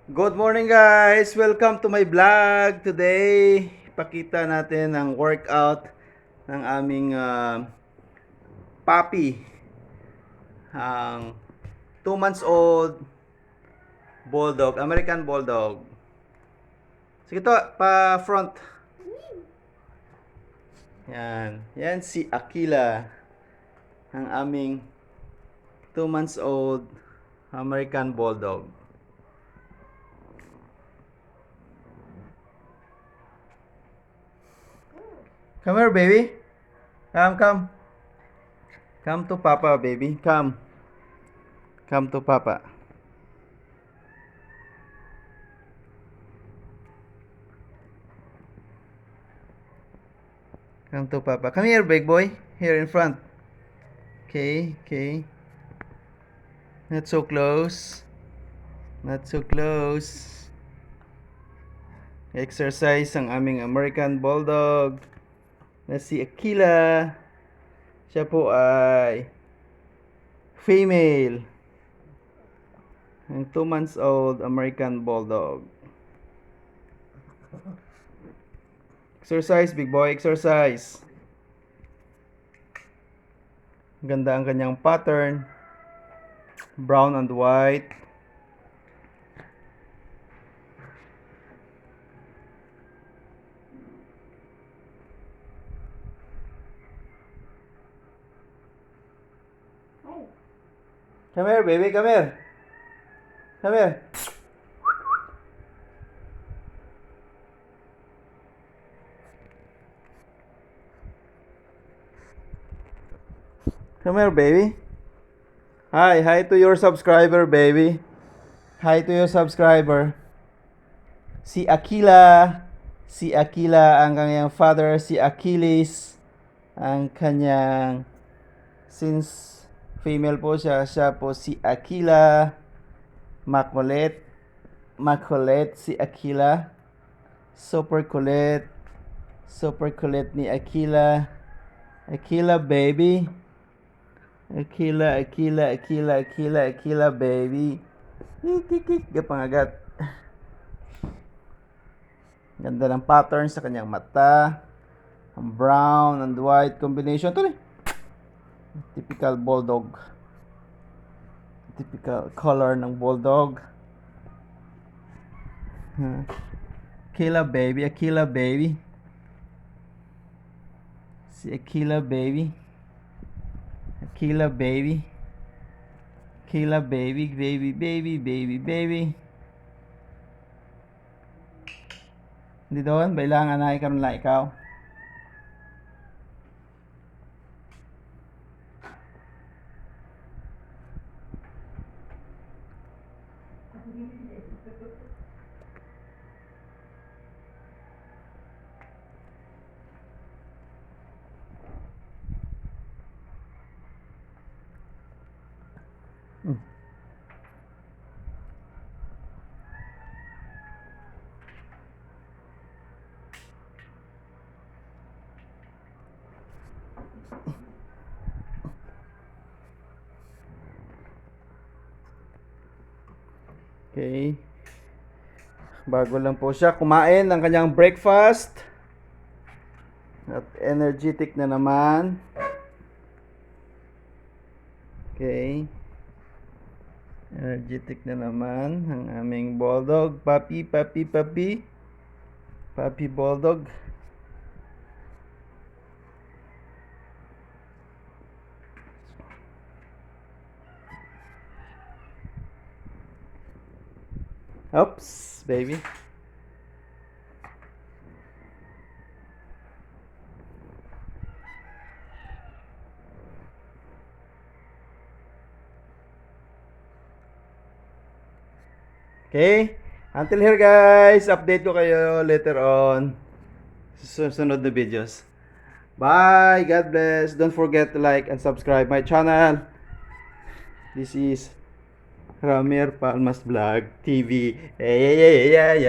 Good morning guys! Welcome to my vlog. Today, pakita natin ang workout ng aming puppy. Ang 2 months old Bulldog, American Bulldog. Sige to, pa front. Yan. Yan si Aquila. Ang aming 2 months old American Bulldog. Come here, baby. Come. Come to Papa, baby. Come. Come to Papa. Come to Papa. Come here, big boy. Here in front. Okay. Not so close. Not so close. Exercise ang aming American Bulldog na si Aquila. Siya po ay female. Ang 2 months old American Bulldog. Exercise, big boy, exercise. Ganda ang kanyang pattern. Brown and white. Come here, baby. Come here. Come here. Come here, baby. Hi to your subscriber, baby. Hi to your subscriber. Si Aquila. Si Aquila ang kanyang father. Si Achilles ang kanyang, since female po siya po si Aquila. Makulit si Aquila. Super kulit ni Aquila. Aquila baby. Aquila baby. Gapangagat. Ganda ng pattern sa kanyang mata. Ang brown and white combination. Ito rin. Typical Bulldog. Typical color ng Bulldog. Aquila baby. Si Aquila baby. Baby. Hindi doon, bailangan na ikaw na ikaw. Okay. Bago lang po siya kumain ng kanyang breakfast. At energetic na naman. Okay. Energetic na naman ang aming Bulldog. Puppy Bulldog. Oops, baby. Okay. Until here guys, update ko kayo later on sa susunod na videos. Bye. God bless. Don't forget to like and subscribe my channel. This is Ramir Palmas Vlog TV. Yeah.